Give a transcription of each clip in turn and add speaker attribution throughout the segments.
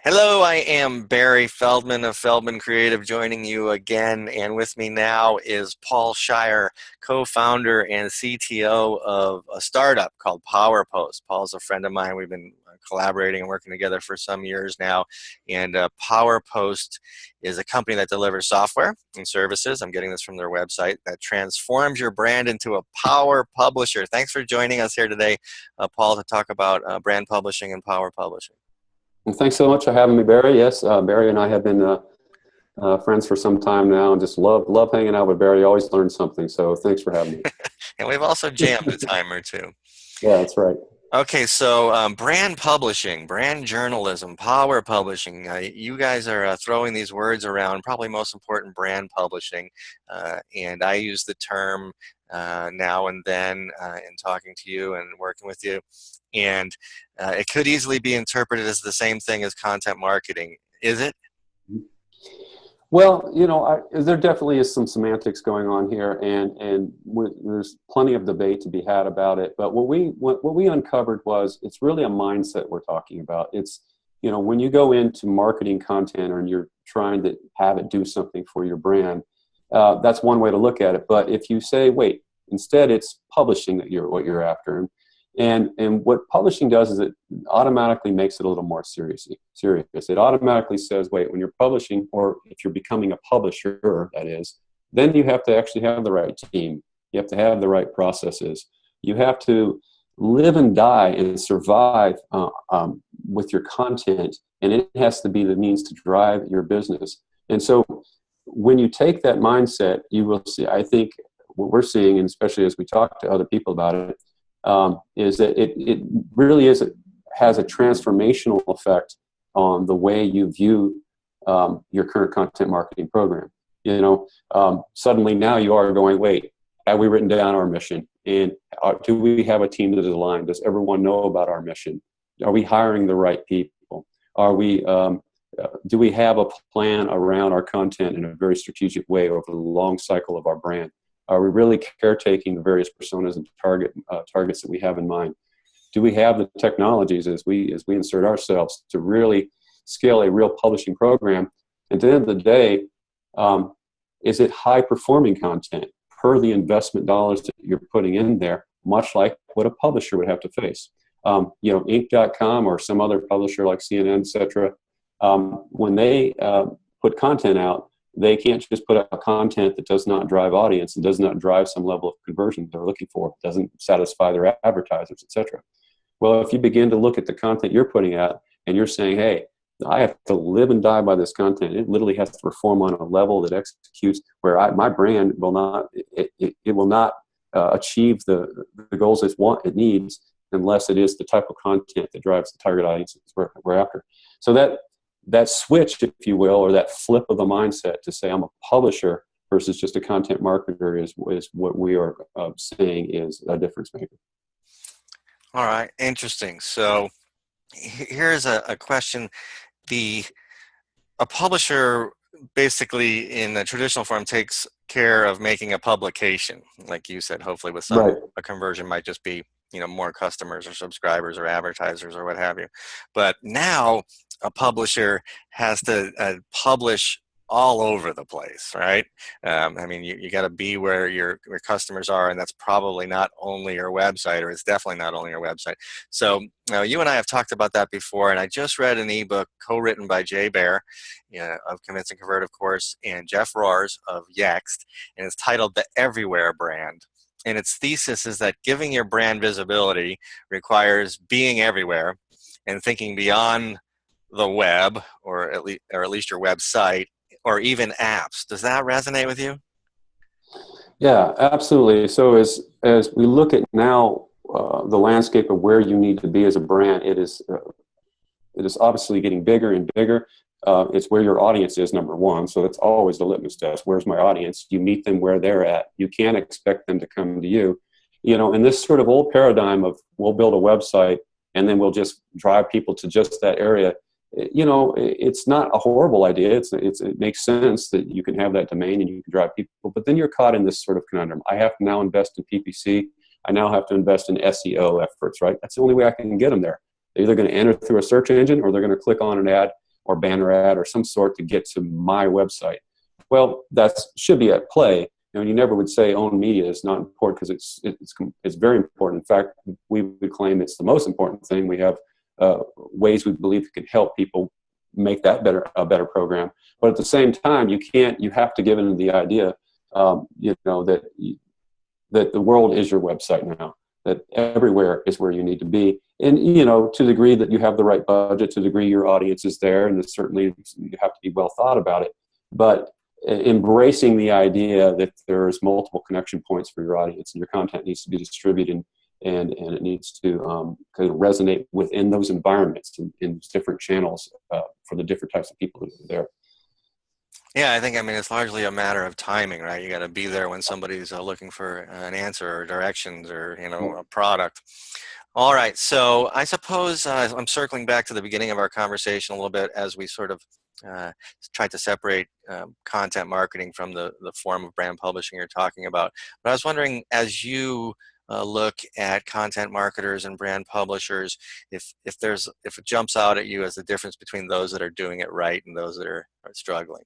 Speaker 1: Hello, I am Barry Feldman of Feldman Creative joining you again, and with me now is Paul Shirer, co-founder and CTO of a startup called PowerPost. Paul's a friend of mine. We've been collaborating and working together for some years now, and PowerPost is a company that delivers software and services. I'm getting this from their website that transforms your brand into a power publisher. Thanks for joining us here today, Paul, to talk about brand publishing and power publishing.
Speaker 2: Well, thanks so much for having me, Barry. Yes, Barry and I have been friends for some time now, and just love hanging out with Barry. Always learn something. So thanks for having me.
Speaker 1: And we've also jammed a time or two.
Speaker 2: Yeah, that's right.
Speaker 1: Okay, so brand publishing, brand journalism, power publishing. You guys are throwing these words around, probably most important, brand publishing. And I use the term now and then in talking to you and working with you. And it could easily be interpreted as the same thing as content marketing. Is it?
Speaker 2: Well, there definitely is some semantics going on here, and there's plenty of debate to be had about it. But what we uncovered was it's really a mindset we're talking about. It's, when you go into marketing content and you're trying to have it do something for your brand, that's one way to look at it. But if you say, wait, instead it's publishing that what you're after. And what publishing does is it automatically makes it a little more serious. It automatically says, wait, when you're publishing, or if you're becoming a publisher, that is, then you have to actually have the right team. You have to have the right processes. You have to live and die and survive with your content, and it has to be the means to drive your business. And so when you take that mindset, you will see, I think what we're seeing, and especially as we talk to other people about it, is that it really has a transformational effect on the way you view your current content marketing program. Suddenly now you are going, wait, have we written down our mission? And do we have a team that is aligned? Does everyone know about our mission? Are we hiring the right people? Do we have a plan around our content in a very strategic way over the long cycle of our brand? Are we really caretaking the various personas and targets that we have in mind? Do we have the technologies as we insert ourselves to really scale a real publishing program? And at the end of the day, is it high-performing content per the investment dollars that you're putting in there, much like what a publisher would have to face? Inc.com or some other publisher like CNN, et cetera, when they put content out, they can't just put out content that does not drive audience and does not drive some level of conversion they're looking for, doesn't satisfy their advertisers, etc. Well, if you begin to look at the content you're putting out and you're saying, hey, I have to live and die by this content. It literally has to perform on a level that executes where my brand will not, it will not achieve the goals it needs unless it is the type of content that drives the target audiences we're after. So that switch, if you will, or that flip of the mindset to say I'm a publisher versus just a content marketer is what we are saying is a difference maker.
Speaker 1: All right, interesting. So here's a question. A publisher basically in the traditional form takes care of making a publication, like you said, hopefully with some, right. A conversion might just be more customers or subscribers or advertisers or what have you. But now a publisher has to publish all over the place, right? You got to be where your customers are, and that's probably not only your website, or it's definitely not only your website. So you and I have talked about that before, and I just read an ebook co-written by Jay Baer of Convince and Convert, of course, and Jeff Roars of Yext, and it's titled The Everywhere Brand. And its thesis is that giving your brand visibility requires being everywhere and thinking beyond the web, or at least your website, or even apps. Does that resonate with you?
Speaker 2: Yeah, absolutely. So as we look at now the landscape of where you need to be as a brand, it is obviously getting bigger and bigger. It's where your audience is, number one. So that's always the litmus test. Where's my audience? You meet them where they're at. You can't expect them to come to you. In this sort of old paradigm of we'll build a website and then we'll just drive people to just that area, it's not a horrible idea. It makes sense that you can have that domain and you can drive people, but then you're caught in this sort of conundrum. I have to now invest in PPC. I now have to invest in SEO efforts, right? That's the only way I can get them there. They're either going to enter through a search engine or they're going to click on an ad or banner ad or some sort to get to my website. Well, that should be at play. You never would say owned media is not important, because it's very important. In fact, we would claim it's the most important thing. We have ways we believe it can help people make that a better program. But at the same time, you have to give in the idea, that the world is your website now, that everywhere is where you need to be. And, to the degree that you have the right budget, to the degree your audience is there, and certainly you have to be well thought about it. But embracing the idea that there's multiple connection points for your audience, and your content needs to be distributed, and it needs to kind of resonate within those environments in different channels for the different types of people that are there.
Speaker 1: Yeah, I mean, it's largely a matter of timing, right? You got to be there when somebody's looking for an answer or directions or, a product. All right. So I suppose I'm circling back to the beginning of our conversation a little bit as we sort of tried to separate content marketing from the form of brand publishing you're talking about. But I was wondering, as you look at content marketers and brand publishers, if it jumps out at you as the difference between those that are doing it right and those that are struggling.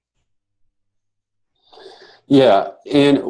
Speaker 2: Yeah, and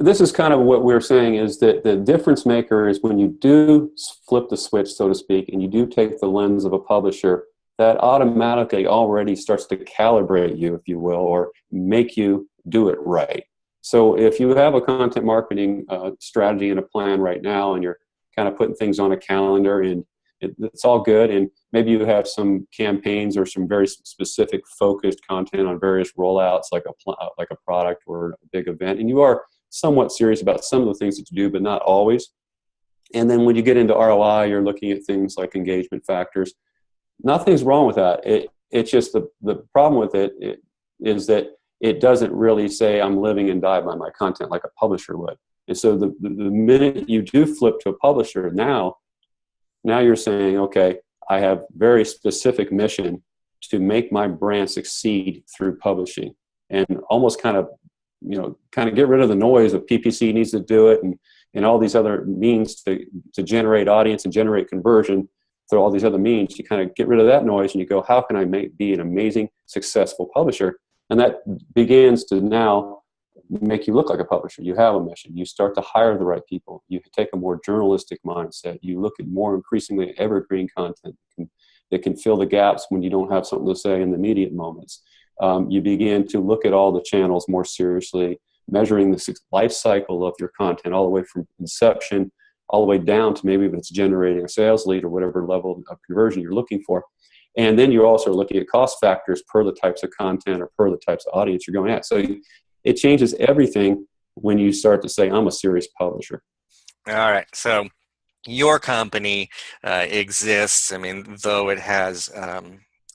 Speaker 2: this is kind of what we're saying, is that the difference maker is when you do flip the switch, so to speak, and you do take the lens of a publisher, that automatically already starts to calibrate you, if you will, or make you do it right. So if you have a content marketing strategy and a plan right now, and you're kind of putting things on a calendar, and it's all good, and maybe you have some campaigns or some very specific focused content on various rollouts, like a product or a big event, and you are somewhat serious about some of the things that you do, but not always. And then when you get into ROI, you're looking at things like engagement factors. Nothing's wrong with that. It's just the problem with it is that it doesn't really say I'm living and die by my content like a publisher would. And so the minute you do flip to a publisher, now you're saying, okay, I have very specific mission to make my brand succeed through publishing, and almost kind of get rid of the noise of PPC needs to do it, and all these other means to generate audience and generate conversion through all these other means. You kind of get rid of that noise, and you go, how can I be an amazing, successful publisher? And that begins to now make you look like a publisher. You have a mission. You start to hire the right people. You take a more journalistic mindset. You look at more increasingly evergreen content that can fill the gaps when you don't have something to say in the immediate moments. You begin to look at all the channels more seriously, measuring the life cycle of your content all the way from inception all the way down to maybe if it's generating a sales lead or whatever level of conversion you're looking for. And then you're also looking at cost factors per the types of content or per the types of audience you're going at. So it changes everything when you start to say, I'm a serious publisher.
Speaker 1: All right. So your company exists, I mean, though it has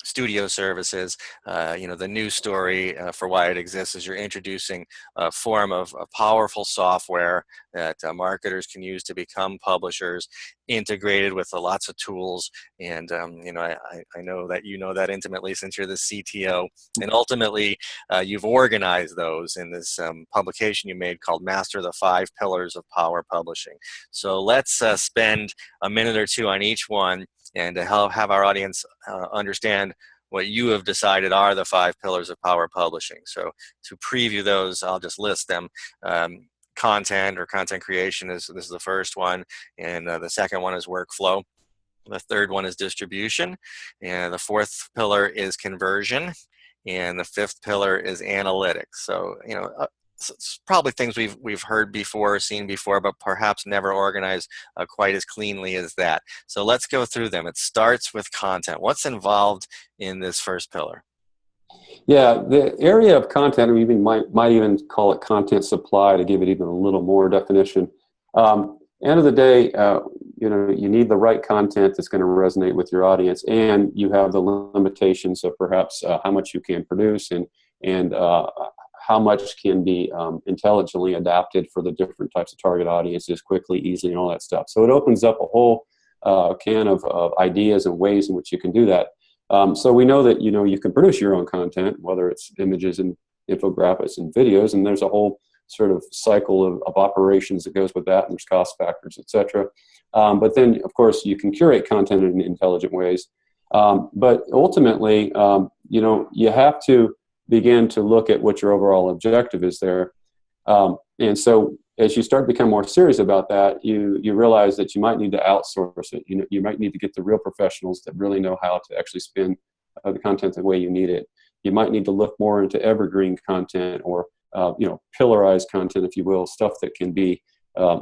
Speaker 1: studio services, the news story for why it exists is you're introducing a form of a powerful software that marketers can use to become publishers, integrated with lots of tools. And, I know that you know that intimately since you're the CTO. And ultimately, you've organized those in this publication you made called Master the 5 Pillars of Power Publishing. So let's spend a minute or two on each one, and to help have our audience understand what you have decided are the 5 pillars of power publishing. So to preview those, I'll just list them. Content or content creation this is the first one, and the second one is workflow. The third one is distribution, and the fourth pillar is conversion, and the fifth pillar is analytics. So it's probably things we've heard before, seen before, but perhaps never organized quite as cleanly as that. So let's go through them. It starts with content. What's involved in this first pillar?
Speaker 2: Yeah, the area of content, or even might even call it content supply to give it even a little more definition. End of the day, you need the right content that's going to resonate with your audience, and you have the limitations of perhaps how much you can produce and how much can be intelligently adapted for the different types of target audiences quickly, easily, and all that stuff. So it opens up a whole can of ideas and ways in which you can do that. So we know that you can produce your own content, whether it's images and infographics and videos, and there's a whole sort of cycle of operations that goes with that, and there's cost factors, etc. But then, of course, you can curate content in intelligent ways. But ultimately, you have to begin to look at what your overall objective is there. And so as you start to become more serious about that, you realize that you might need to outsource it. You might need to get the real professionals that really know how to actually spin the content the way you need it. You might need to look more into evergreen content, or pillarized content, if you will, stuff that can be,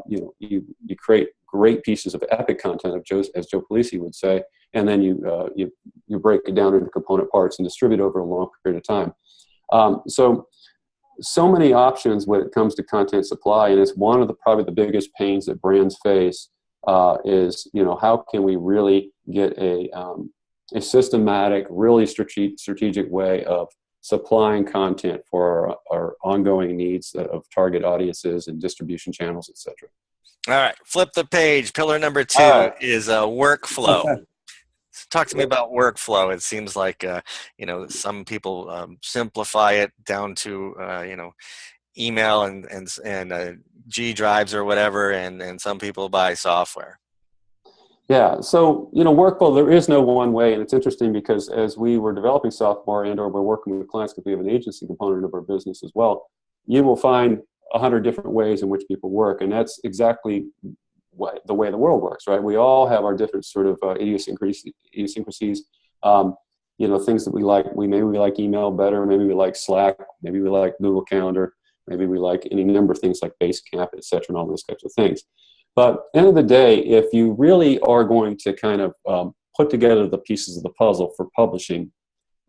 Speaker 2: you create great pieces of epic content, as Joe Polisi would say, and then you break it down into component parts and distribute over a long period of time. So many options when it comes to content supply, and it's one of probably the biggest pains that brands face, is how can we really get a systematic, really strategic way of supplying content for our ongoing needs of target audiences and distribution channels, etc.
Speaker 1: All right, flip the page. Pillar number
Speaker 2: All
Speaker 1: 2
Speaker 2: right.
Speaker 1: is workflow. Talk to me about workflow. It seems like some people simplify it down to email and G drives or whatever, and some people buy software.
Speaker 2: Yeah, so workflow, there is no one way, and it's interesting because as we were developing software and/or we're working with clients, because we have an agency component of our business as well, you will find 100 different ways in which people work, and that's exactly the way the world works, right? We all have our different sort of idiosyncrasies. Things that we like. Maybe we like email better. Maybe we like Slack. Maybe we like Google Calendar. Maybe we like any number of things like Basecamp, et cetera, and all those types of things. But at the end of the day, if you really are going to kind of put together the pieces of the puzzle for publishing,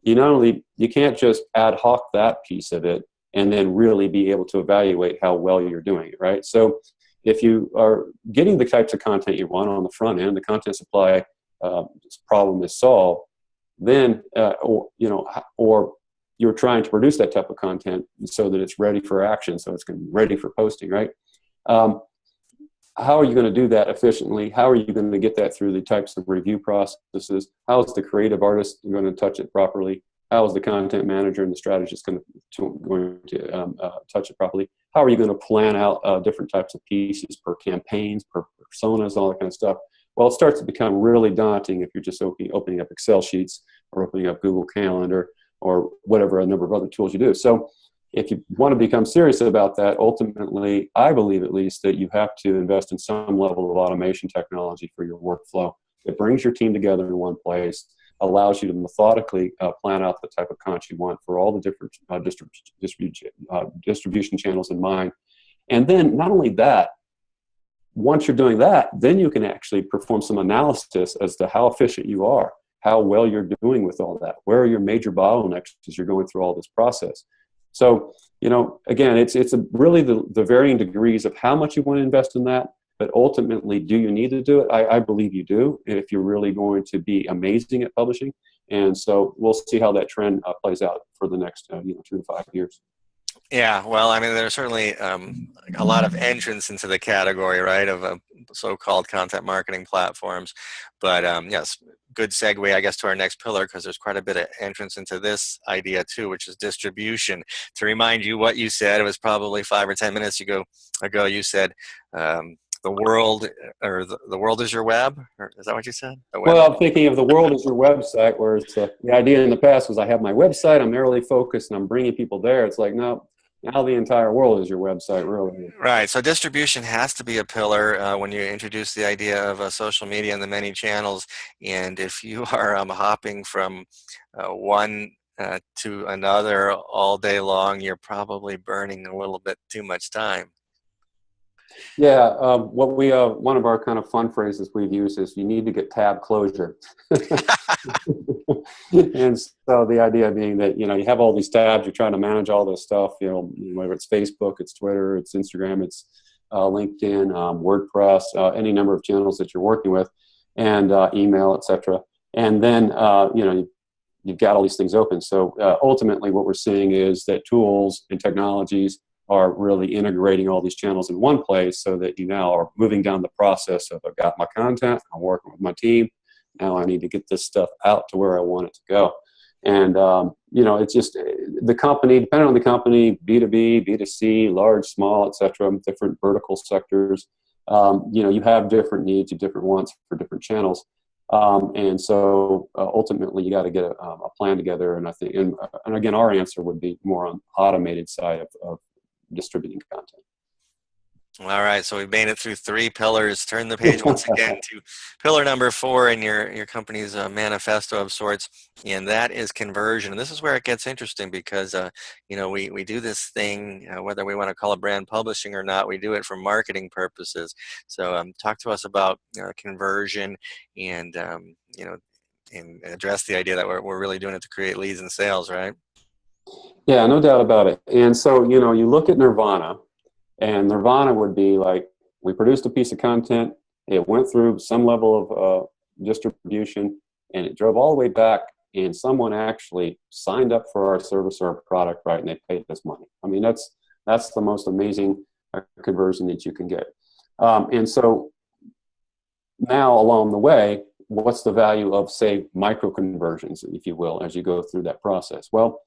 Speaker 2: you can't just ad hoc that piece of it and then really be able to evaluate how well you're doing it, right? So if you are getting the types of content you want on the front end, the content supply problem is solved, then, or you're trying to produce that type of content so that it's ready for action, so it's ready for posting, right? How are you going to do that efficiently? How are you going to get that through the types of review processes? How is the creative artist going to touch it properly? How is the content manager and the strategist going to touch it properly? How are you going to plan out different types of pieces per campaigns, per personas, all that kind of stuff? Well, it starts to become really daunting if you're just opening up Excel sheets or opening up Google Calendar or whatever a number of other tools you do. So if you want to become serious about that, ultimately, I believe at least that you have to invest in some level of automation technology for your workflow. It brings your team together in one place, allows you to methodically plan out the type of content you want for all the different distribution channels in mind. And then not only that, once you're doing that, then you can actually perform some analysis as to how efficient you are, how well you're doing with all that, where are your major bottlenecks as you're going through all this process. So, again, it's really the varying degrees of how much you want to invest in that, but ultimately, do you need to do it? I believe you do, if you're really going to be amazing at publishing. And so we'll see how that trend plays out for the next 2 to 5 years.
Speaker 1: Yeah, well, I mean, there's certainly a lot of entrance into the category, right, of so-called content marketing platforms. But yes, good segue, I guess, to our next pillar, because there's quite a bit of entrance into this idea too, which is distribution. To remind you what you said, it was probably 5 or 10 minutes ago. You said the world, or the world is your web, or is that what you said?
Speaker 2: Well, I'm thinking of the world as your website, whereas the idea in the past was I have my website, I'm narrowly focused, and I'm bringing people there. It's like, no, now the entire world is your website, really.
Speaker 1: Right. So distribution has to be a pillar when you introduce the idea of social media and the many channels. And if you are hopping from one to another all day long, you're probably burning a little bit too much time.
Speaker 2: Yeah, what we one of our kind of fun phrases we've used is you need to get tab closure. And so the idea being that you have all these tabs, you're trying to manage all this stuff. Whether it's Facebook, it's Twitter, it's Instagram, it's LinkedIn, WordPress, any number of channels that you're working with, and email, etc. And then you've got all these things open. So ultimately, what we're seeing is that tools and technologies are really integrating all these channels in one place, so that you now are moving down the process of I've got my content, I'm working with my team, now I need to get this stuff out to where I want it to go. And it's just the company, depending on the company, B2B, B2C, large, small, etc., different vertical sectors. You have different needs, you different wants for different channels. And so ultimately, you got to get a plan together. And I think, and again, our answer would be more on automated side of distributing content.
Speaker 1: All right, so we've made it through 3 pillars. Turn the page once again to pillar number 4 in your company's manifesto of sorts, and that is conversion. And this is where it gets interesting because we do this thing whether we want to call it brand publishing or not. We do it for marketing purposes. So talk to us about conversion and and address the idea that we're really doing it to create leads and sales, right?
Speaker 2: Yeah, no doubt about it. And so you look at Nirvana. And Nirvana would be like, we produced a piece of content, it went through some level of distribution, and it drove all the way back, and someone actually signed up for our service or our product, right, and they paid us money. I mean, that's the most amazing conversion that you can get. And so now along the way, what's the value of, say, micro conversions, if you will, as you go through that process? Well,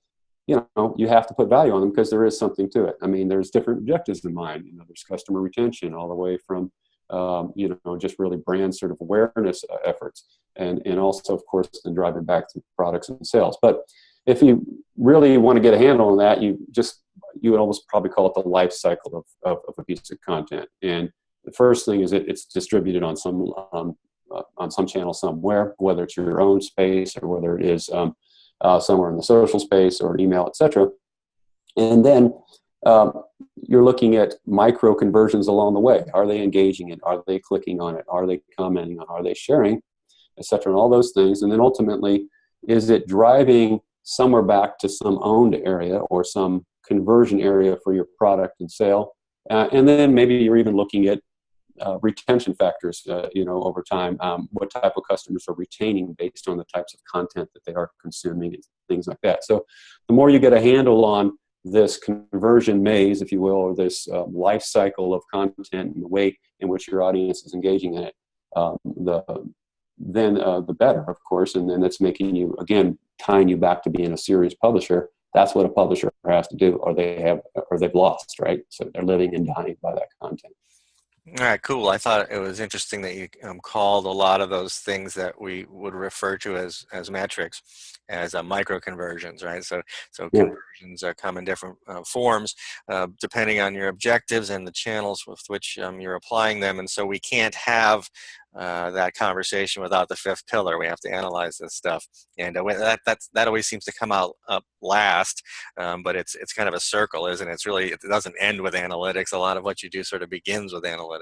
Speaker 2: you have to put value on them because there is something to it. I mean, there's different objectives in mind. There's customer retention all the way from, just really brand sort of awareness efforts, and also, of course, then driving back to products and sales. But if you really want to get a handle on that, you would almost probably call it the life cycle of a piece of content. And the first thing is it's distributed on some channel somewhere, whether it's your own space or whether it is somewhere in the social space or email, etc. And then you're looking at micro conversions along the way. Are they engaging it? Are they clicking on it? Are they commenting on it? Are they sharing, etc. And all those things. And then ultimately, is it driving somewhere back to some owned area or some conversion area for your product and sale? And then maybe you're even looking at retention factors, over time, what type of customers are retaining based on the types of content that they are consuming and things like that. So the more you get a handle on this conversion maze, if you will, or this life cycle of content and the way in which your audience is engaging in it, the better, of course. And then that's making you, again, tying you back to being a serious publisher. That's what a publisher has to do, or they've lost, right? So they're living and dying by that content.
Speaker 1: All right, cool. I thought it was interesting that you called a lot of those things that we would refer to as metrics as micro conversions, right? So
Speaker 2: Yeah.
Speaker 1: conversions come in different forms depending on your objectives and the channels with which you're applying them. And so we can't have that conversation without the 5th pillar. We have to analyze this stuff, and that always seems to come out up last. But it's kind of a circle, isn't it? It doesn't end with analytics. A lot of what you do sort of begins with analytics.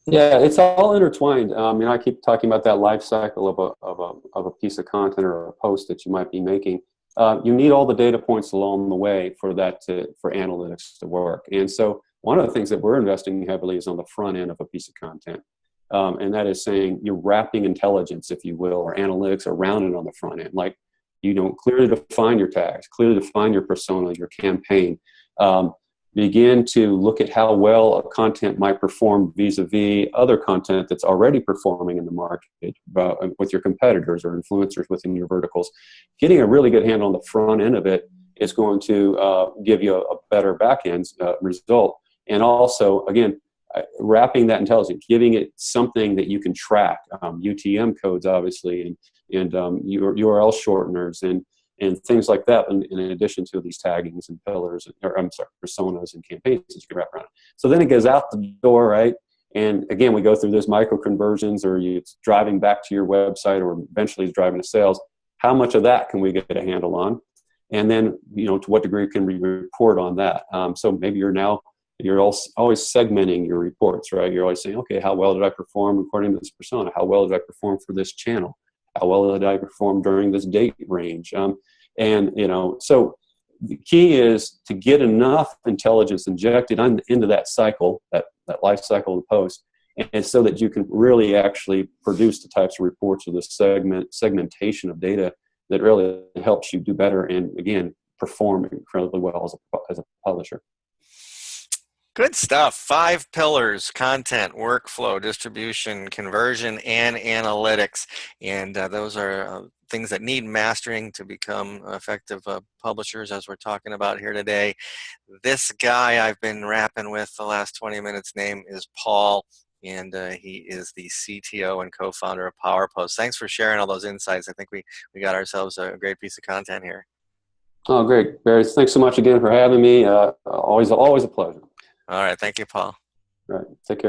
Speaker 2: Yeah, it's all intertwined. I keep talking about that life cycle of a piece of content or a post that you might be making. You need all the data points along the way for analytics to work. And so one of the things that we're investing heavily is on the front end of a piece of content. And that is saying you're wrapping intelligence, if you will, or analytics around it on the front end. Like, clearly define your tags, clearly define your persona, your campaign. Begin to look at how well a content might perform vis-a-vis other content that's already performing in the market with your competitors or influencers within your verticals. Getting a really good handle on the front end of it is going to give you a better back end result. And also, again, wrapping that intelligence, giving it something that you can track, UTM codes, obviously, and your URL shorteners and things like that, in addition to these taggings and pillars, personas and campaigns that you can wrap around it. So then it goes out the door, right? And again, we go through those micro conversions, or it's driving back to your website, or eventually it's driving to sales. How much of that can we get a handle on? And then, to what degree can we report on that? So maybe you're always segmenting your reports, right? You're always saying, okay, how well did I perform according to this persona? How well did I perform for this channel? How well did I perform during this date range? So the key is to get enough intelligence injected into that cycle, that life cycle of the post, and so that you can really actually produce the types of reports or the segmentation of data that really helps you do better and, again, perform incredibly well as a publisher.
Speaker 1: Good stuff. 5 pillars: content, workflow, distribution, conversion, and analytics. And those are things that need mastering to become effective publishers, as we're talking about here today. This guy I've been rapping with the last 20 minutes, name is Paul and he is the CTO and co-founder of PowerPost. Thanks for sharing all those insights. I think we got ourselves a great piece of content here.
Speaker 2: Oh, great, Barry. Thanks so much again for having me. Always a pleasure.
Speaker 1: All right, thank you, Paul.
Speaker 2: All right, take care.